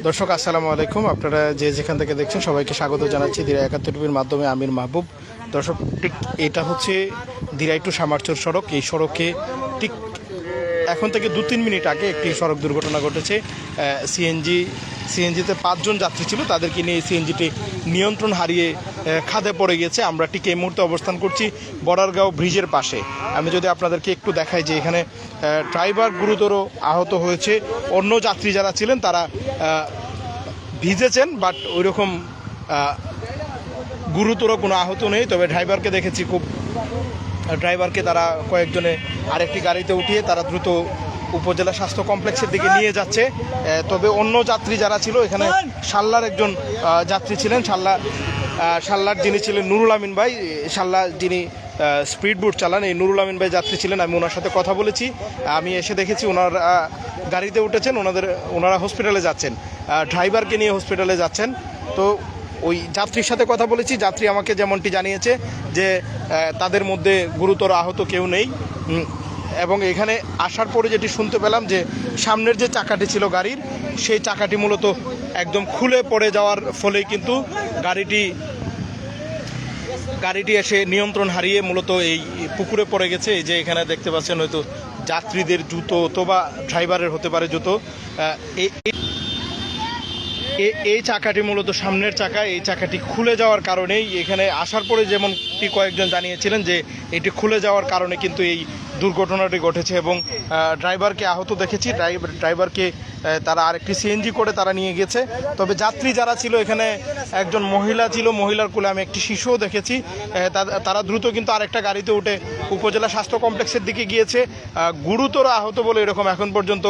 দর্শক আসসালামু আলাইকুম, আপনারা যে যেখান থেকে দেখছেন সবাইকে স্বাগত জানাচ্ছি দিরা ৭১ টিভির মাধ্যমে। আমির মাহবুব। দর্শক, ঠিক এটা হচ্ছে দিরাই টু সামারচর সড়ক। এই সড়কে ঠিক এখন থেকে ২-৩ মিনিট আগে একটি সড়ক দুর্ঘটনা ঘটেছে। সিএনজিতে ৫ জন যাত্রী ছিল, তাদেরকে নিয়ে সিএনজিটি নিয়ন্ত্রণ হারিয়ে খাদে পড়ে গিয়েছে। আমরা ঠিক এই মুহূর্তে অবস্থান করছি বর্ডারগাঁও ব্রিজের পাশে। আমি যদি আপনাদেরকে একটু দেখাই যে এখানে ড্রাইভার গুরুতর আহত হয়েছে, অন্য যাত্রী যারা ছিলেন তারা ভিজেছেন, বাট ওইরকম গুরুতর কোনো আহত নেই। তবে ড্রাইভারকে দেখেছি, ড্রাইভারকে তারা কয়েকজনে আরেকটি গাড়িতে উঠিয়ে তারা দ্রুত উপজেলা স্বাস্থ্য কমপ্লেক্সের দিকে নিয়ে যাচ্ছে। তবে অন্য যাত্রী যারা ছিল, এখানে শাল্লার একজন যাত্রী ছিলেন, শাল্লার যিনি ছিলেন নুরুল আমিন ভাই, শাল্লা যিনি স্পিড বোট চালান, এই নুরুল আমিন ভাই যাত্রী ছিলেন। আমি ওনার সাথে কথা বলেছি, আমি এসে দেখেছি ওনারা গাড়িতে উঠেছেন, ওনারা হসপিটালে যাচ্ছেন, ড্রাইভারকে নিয়ে হসপিটালে যাচ্ছেন। তো ওই যাত্রীর সাথে কথা বলেছি, যাত্রী আমাকে যেমনটি জানিয়েছে যে তাদের মধ্যে গুরুতর আহত কেউ নেই। এবং এখানে আসার পরে যেটি শুনতে পেলাম যে সামনের যে চাকাটি ছিল গাড়ির, সেই চাকাটি মূলত একদম খুলে পড়ে যাওয়ার ফলেই কিন্তু গাড়িটি এসে নিয়ন্ত্রণ হারিয়ে মূলত এই পুকুরে পড়ে গেছে। এই যে এখানে দেখতে পাচ্ছেন, হয়তো যাত্রীদের জুতো অথবা ড্রাইভারের হতে পারে জুতো। এই চাকাটি মূলত সামনের চাকা, এই চাকাটি খুলে যাওয়ার কারণেই এখানে আসার পরে যেমনটি কয়েকজন জানিয়েছিলেন যে এটি খুলে যাওয়ার কারণে কিন্তু এই দুর্ঘটনাটি ঘটেছে। এবং ড্রাইভারকে আহত দেখেছি, ড্রাইভারকে তারা আরেকটি সিএনজি করে তারা নিয়ে গেছে। তবে যাত্রী যারা ছিল, এখানে একজন মহিলা ছিল, মহিলার কোলে আমি একটি শিশুও দেখেছি। তারা দ্রুত কিন্তু আরেকটা গাড়িতে উঠে উপজেলা স্বাস্থ্য কমপ্লেক্সের দিকে গিয়েছে। গুরুতর আহত বলে এরকম এখন পর্যন্ত।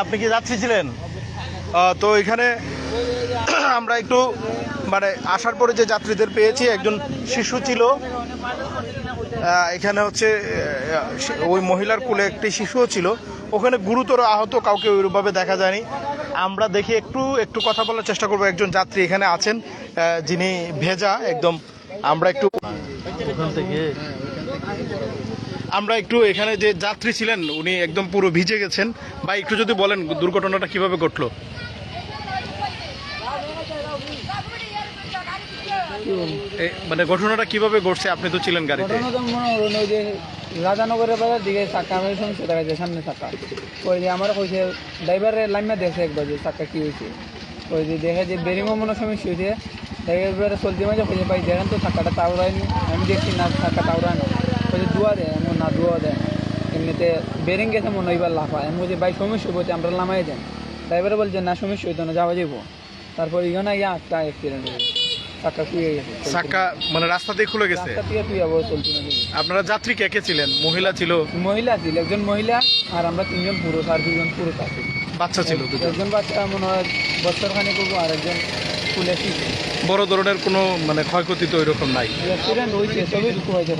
আপনি কি যাত্রী ছিলেন? তো এখানে আমরা একটু আসার পরে যে যাত্রীদের পেয়েছি, একজন শিশু ছিল, এখানে হচ্ছে ওই মহিলার কোলে একটি শিশুও ছিল। ওখানে গুরুতর আহত কাউকে ওইভাবে দেখা যায়নি। আমরা দেখি একটু কথা বলার চেষ্টা করবো। একজন যাত্রী এখানে আছেন যিনি ভেজা একদম। আমরা একটু এখানে যে যাত্রী ছিলেন উনি একদম পুরো ভিজে গেছেন। ভাই, একটু যদি বলেন দুর্ঘটনাটা কিভাবে ঘটলো? ঘটনাটা কিভাবে ঘটছে? আপনি তো ছিলেন গাড়িতে। রাজানগরের বাজার দিকে চাকা আমি শুনছি, দেখা যায় সামনে চাকা। ওই যে আমার কইছে ড্রাইভারের লাইনে দেখছে একবার যে চাকা কী হয়েছে। ওই যে দেখে যে বেরিংও মনে সমস্যা হয়েছে, ড্রাইভারে চলতে মাঝে খুঁজে পাই দেখেন তো চাকাটা তাওড়ায়নি। আমি দেখছি না, চাকা তাওড়ায় না, ওই যে ধোয়া দেয়, এমন না ধোয়া দেয় এমনিতে বেরিং গেছে মনে হয়, এবার লাফা। আমি বলছি ভাই সমস্যা বলছে, আমরা লামাই দেন। ড্রাইভারে বলছে না সমস্যা হইতো না, যাওয়া যাবো। তারপর এখানে একটা অ্যাক্সিডেন্ট হয়েছে, চাকা খুঁয়ে গেছে। চাকা রাস্তাতেই খুলে গেছে? রাস্তা থেকে তুই আবার চলছি না। আপনারা যাত্রী কে কে ছিলেন? মহিলা ছিল? মহিলা ছিল, একজন মহিলা, আর আমরা 3 জন পুরুষ, আর 2 জন পুরুষ আছে। বাচ্চা ছিল? একজন বাচ্চা মনে হয় বছরখানে করবো, আর একজন স্কুলে শিখে। বড় ধরনের কোনো ক্ষয়ক্ষতি তো ওইরকম নাই? অ্যাক্সিডেন্ট হয়েছে, সবই দুঃখ হয়েছে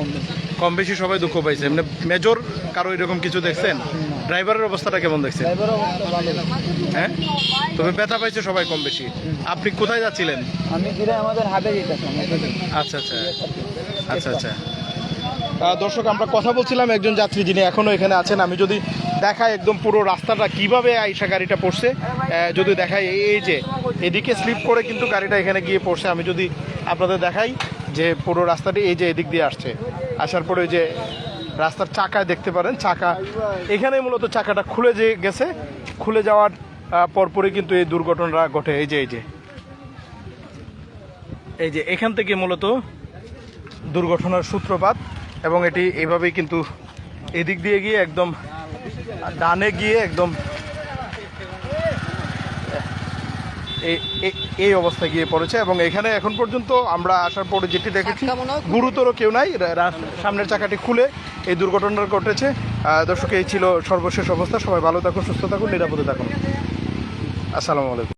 কম বেশি সবাই দুঃখ পাইছে। মেজর কারো এরকম কিছু দেখছেন? ড্রাইভারের অবস্থাটা কেমন দেখছেন? ড্রাইভারের অবস্থা ভালো। হ্যাঁ, তবে ব্যথা পাইছে সবাই কম বেশি। আপনি কোথায় যাচ্ছিলেন? আমি ঘুরে আমাদের হাটে যেতেছিলাম। আচ্ছা আচ্ছা আচ্ছা আচ্ছা। দর্শক, আমরা কথা বলছিলাম একজন যাত্রী যিনি এখনও এখানে আছেন। আমি যদি দেখাই একদম পুরো রাস্তাটা কিভাবে আইসা গাড়িটা পড়ছে, যদি দেখাই এই যে এদিকে স্লিপ করে কিন্তু গাড়িটা এখানে গিয়ে পড়ছে। আমি যদি আপনাদের দেখাই যে পুরো রাস্তাটি এই যে এদিক দিয়ে আসছে, আসার পরে যে রাস্তার চাকায় দেখতে পারেন, চাকা এখানে মূলত চাকাটা খুলে গেছে। খুলে যাওয়ার পরপরই কিন্তু এই দুর্ঘটনাটা ঘটে। এই যে এখান থেকে মূলত দুর্ঘটনার সূত্রপাত। এবং এটি এভাবেই কিন্তু এদিক দিয়ে গিয়ে একদম ডানে গিয়ে একদম এই অবস্থায় গিয়ে পড়েছে। এবং এখানে এখন পর্যন্ত আমরা আসার পরে যেটি দেখেছি, গুরুতর কেউ নাই। সামনের চাকাটি খুলে এই দুর্ঘটনাটা ঘটেছে। দর্শক, এই ছিল সর্বশেষ অবস্থা। সবাই ভালো থাকুন, সুস্থ থাকুন, নিরাপদে থাকুন। আসসালামু আলাইকুম।